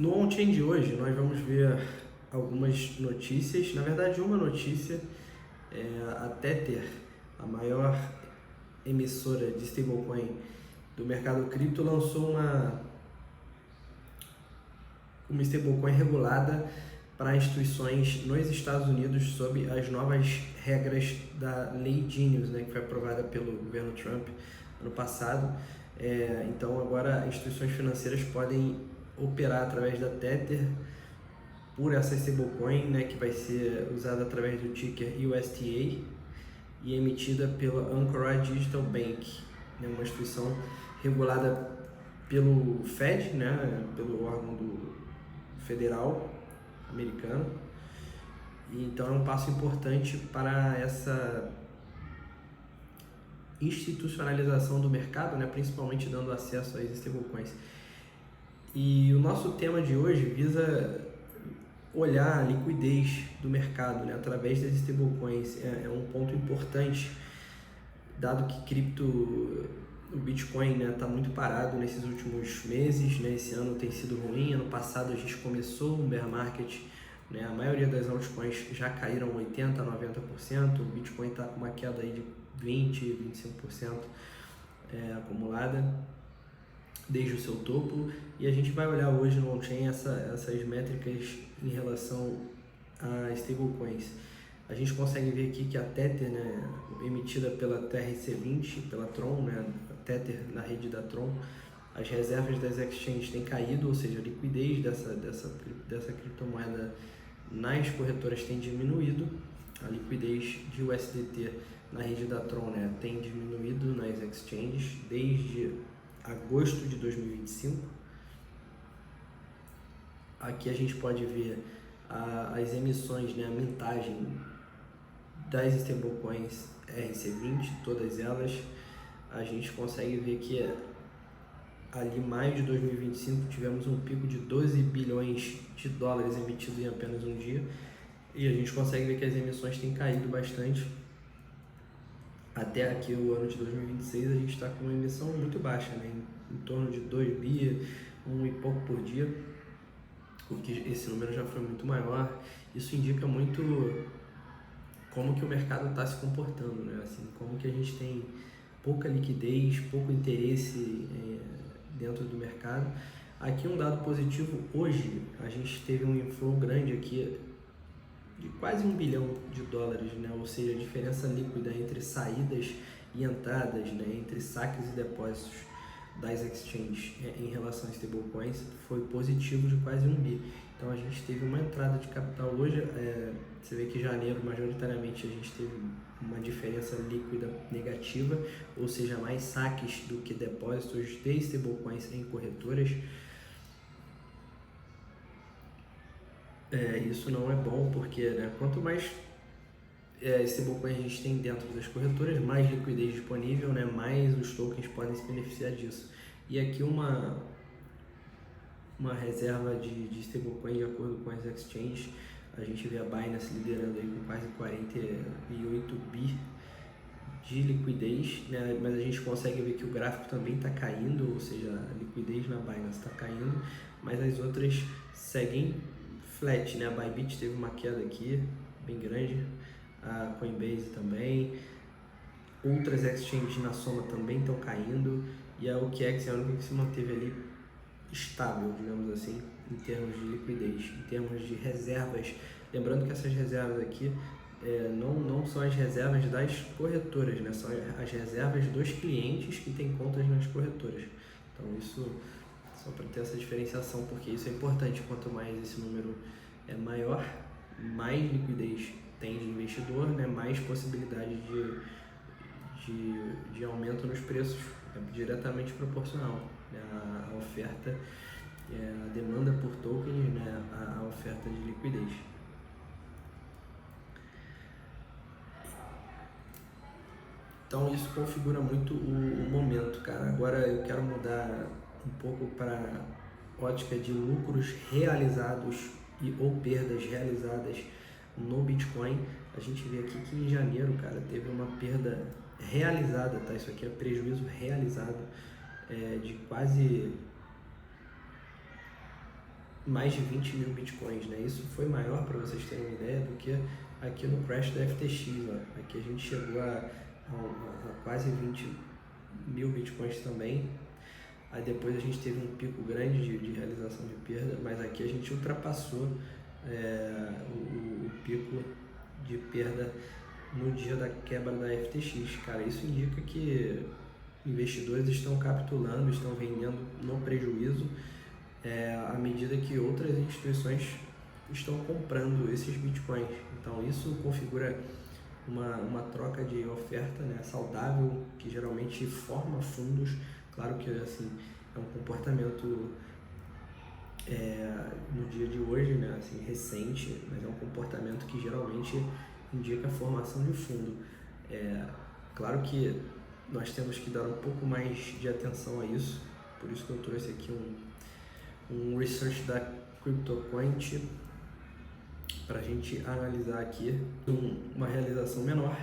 No on-chain de hoje, nós vamos ver algumas notícias. Na verdade, uma notícia é a Tether, a maior emissora de stablecoin do mercado cripto, lançou uma stablecoin regulada para instituições nos Estados Unidos sob as novas regras da Lei Genius, né, que foi aprovada pelo governo Trump ano passado. Então agora instituições financeiras podem operar através da Tether por essa stablecoin, né, que vai ser usada através do ticker USTA e emitida pela Anchorage Digital Bank, né, uma instituição regulada pelo Fed, né, pelo órgão federal americano. E então é um passo importante para essa institucionalização do mercado, né, principalmente dando acesso às stablecoins. E o nosso tema de hoje visa olhar a liquidez do mercado, né, através das stablecoins. É um ponto importante, dado que o Bitcoin, né, está muito parado nesses últimos meses, né, esse ano tem sido ruim. Ano passado a gente começou um bear market, né, a maioria das altcoins já caíram 80%, 90%, o Bitcoin está com uma queda aí de 20%, 25% acumulada desde o seu topo, e a gente vai olhar hoje no on-chain essas métricas em relação a stablecoins. A gente consegue ver aqui que a Tether, né, emitida pela TRC20, pela Tron, né, a Tether na rede da Tron, as reservas das exchanges têm caído, ou seja, a liquidez dessa criptomoeda nas corretoras tem diminuído. A liquidez de USDT na rede da Tron, né, tem diminuído nas exchanges desde agosto de 2025. Aqui a gente pode ver as emissões, né, a mintagem das stablecoins RC20, todas elas. A gente consegue ver que ali em maio de 2025 tivemos um pico de 12 bilhões de dólares emitidos em apenas um dia, e a gente consegue ver que as emissões têm caído bastante. Até aqui o ano de 2026 a gente está com uma emissão muito baixa, né, em torno de 2 bi, 1 e pouco por dia, porque esse número já foi muito maior. Isso indica muito como que o mercado está se comportando, né? Assim, como que a gente tem pouca liquidez, pouco interesse dentro do mercado. Aqui um dado positivo: hoje a gente teve um inflow grande aqui de quase 1 bilhão de dólares, né? Ou seja, a diferença líquida entre saídas e entradas, né, entre saques e depósitos das exchanges em relação a stablecoins foi positivo de quase 1 bi. Então a gente teve uma entrada de capital hoje. Você vê que em janeiro majoritariamente a gente teve uma diferença líquida negativa, ou seja, mais saques do que depósitos de stablecoins em corretoras. Isso não é bom, porque, né, quanto mais stablecoin a gente tem dentro das corretoras, mais liquidez disponível, né, mais os tokens podem se beneficiar disso. E aqui uma reserva de stablecoin de acordo com as exchanges, a gente vê a Binance liderando aí com quase 48 bi de liquidez, né, mas a gente consegue ver que o gráfico também está caindo, ou seja, a liquidez na Binance está caindo, mas as outras seguem flat, né? A Bybit teve uma queda aqui bem grande, a Coinbase também, outras exchanges na soma também estão caindo, e a OKX é a única que se manteve ali estável, digamos assim, em termos de liquidez, em termos de reservas. Lembrando que essas reservas aqui não são as reservas das corretoras, né? São as reservas dos clientes que têm contas nas corretoras. Então isso, só para ter essa diferenciação, porque isso é importante. Quanto mais esse número é maior, mais liquidez tem de investidor, né, mais possibilidade de aumento nos preços, é diretamente proporcional, né, a oferta, a demanda por tokens, né, a oferta de liquidez. Então isso configura muito o momento, cara. Agora eu quero mudar um pouco para ótica de lucros realizados ou perdas realizadas no Bitcoin. A gente vê aqui que em janeiro, cara, teve uma perda realizada, tá? Isso aqui é prejuízo realizado de quase mais de 20 mil bitcoins, né? Isso foi maior, para vocês terem uma ideia, do que aqui no crash da FTX, ó. Aqui a gente chegou a quase 20 mil bitcoins também. Aí depois a gente teve um pico grande de realização de perda, mas aqui a gente ultrapassou o pico de perda no dia da quebra da FTX. Cara, isso indica que investidores estão capitulando, estão vendendo no prejuízo, à medida que outras instituições estão comprando esses bitcoins. Então isso configura uma troca de oferta, né, saudável, que geralmente forma fundos. Claro que assim, é um comportamento no dia de hoje, né, assim, recente, mas é um comportamento que geralmente indica a formação de fundo. Claro que nós temos que dar um pouco mais de atenção a isso, por isso que eu trouxe aqui um research da CryptoQuant para a gente analisar aqui uma realização menor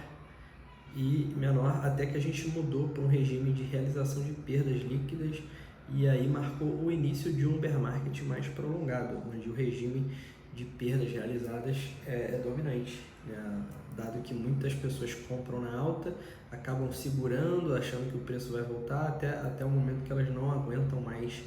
até que a gente mudou para um regime de realização de perdas líquidas, e aí marcou o início de um bear market mais prolongado, onde o regime de perdas realizadas é dominante, né? Dado que muitas pessoas compram na alta, acabam segurando, achando que o preço vai voltar, até o momento que elas não aguentam mais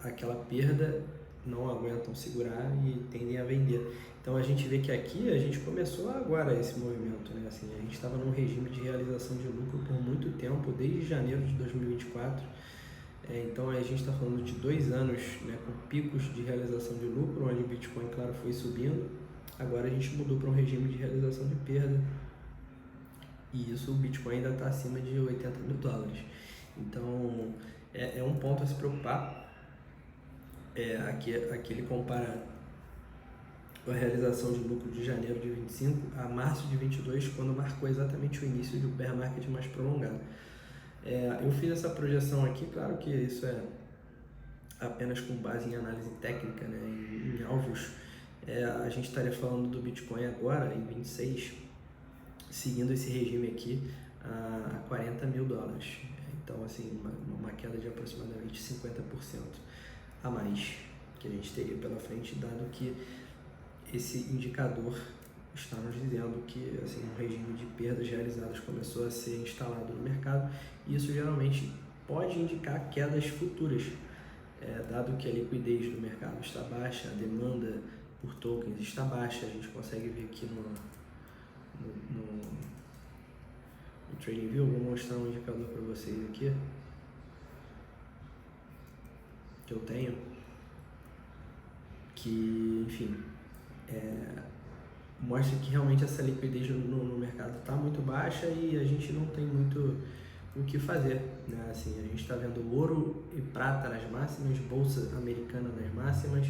aquela perda, não aguentam segurar e tendem a vender. Então a gente vê que aqui a gente começou agora esse movimento, né? Assim, a gente estava num regime de realização de lucro por muito tempo, desde janeiro de 2024. Então a gente está falando de 2 anos, né, com picos de realização de lucro, onde o Bitcoin, claro, foi subindo. Agora a gente mudou para um regime de realização de perda, e isso o Bitcoin ainda está acima de 80 mil dólares. Então é um ponto a se preocupar. Aqui ele compara a realização de lucro de janeiro de 25 a março de 22, quando marcou exatamente o início de um bear market mais prolongado. Eu fiz essa projeção aqui, claro que isso é apenas com base em análise técnica, né, em alvos. A gente estaria falando do Bitcoin agora, em 26, seguindo esse regime aqui a 40 mil dólares. Então, assim, uma queda de aproximadamente 50% a mais que a gente teria pela frente, dado que esse indicador está nos dizendo que, assim, um regime de perdas realizadas começou a ser instalado no mercado, e isso geralmente pode indicar quedas futuras, dado que a liquidez do mercado está baixa, a demanda por tokens está baixa. A gente consegue ver aqui no TradingView. Vou mostrar um indicador para vocês aqui que eu tenho, que, enfim, mostra que realmente essa liquidez no mercado está muito baixa e a gente não tem muito o que fazer, né? Assim, a gente está vendo ouro e prata nas máximas, bolsa americana nas máximas,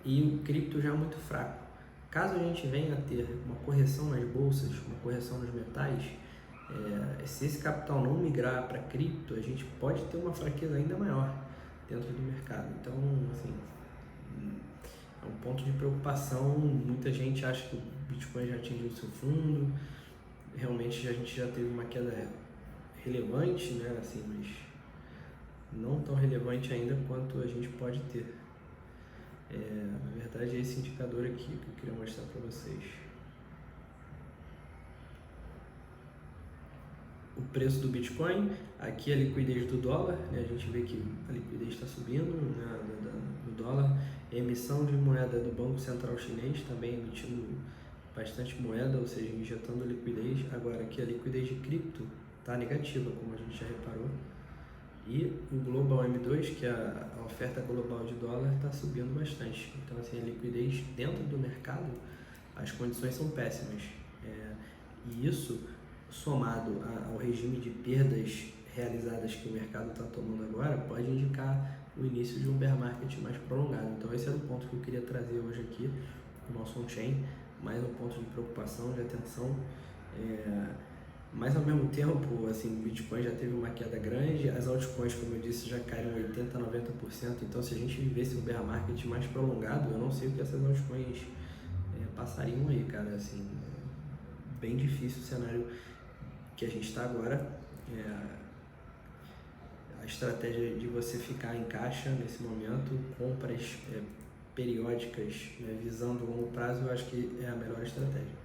e o cripto já muito fraco. Caso a gente venha a ter uma correção nas bolsas, uma correção nos metais, se esse capital não migrar para cripto, a gente pode ter uma fraqueza ainda maior dentro do mercado. Então, assim, é um ponto de preocupação. Muita gente acha que o Bitcoin já atingiu o seu fundo. Realmente a gente já teve uma queda relevante, né? Assim, mas não tão relevante ainda quanto a gente pode ter. Na verdade, é esse indicador aqui que eu queria mostrar para vocês. O preço do Bitcoin, aqui a liquidez do dólar, né? A gente vê que a liquidez está subindo, né, do dólar. A emissão de moeda do Banco Central Chinês também emitindo bastante moeda, ou seja, injetando liquidez. Agora aqui a liquidez de cripto está negativa, como a gente já reparou. E o Global M2, que é a oferta global de dólar, está subindo bastante. Então, assim, a liquidez dentro do mercado, as condições são péssimas. E isso, somado ao regime de perdas realizadas que o mercado está tomando agora, pode indicar o início de um bear market mais prolongado. Então, esse era o ponto que eu queria trazer hoje aqui no nosso on-chain, mais um ponto de preocupação, de atenção. Mas ao mesmo tempo, assim, o Bitcoin já teve uma queda grande, as altcoins, como eu disse, já caíram 80% a 90%. Então, se a gente vivesse um bear market mais prolongado, eu não sei o que essas altcoins passariam aí, cara. Assim, bem difícil o cenário que a gente está agora. a estratégia de você ficar em caixa nesse momento, compras periódicas, né, visando o longo prazo, eu acho que é a melhor estratégia.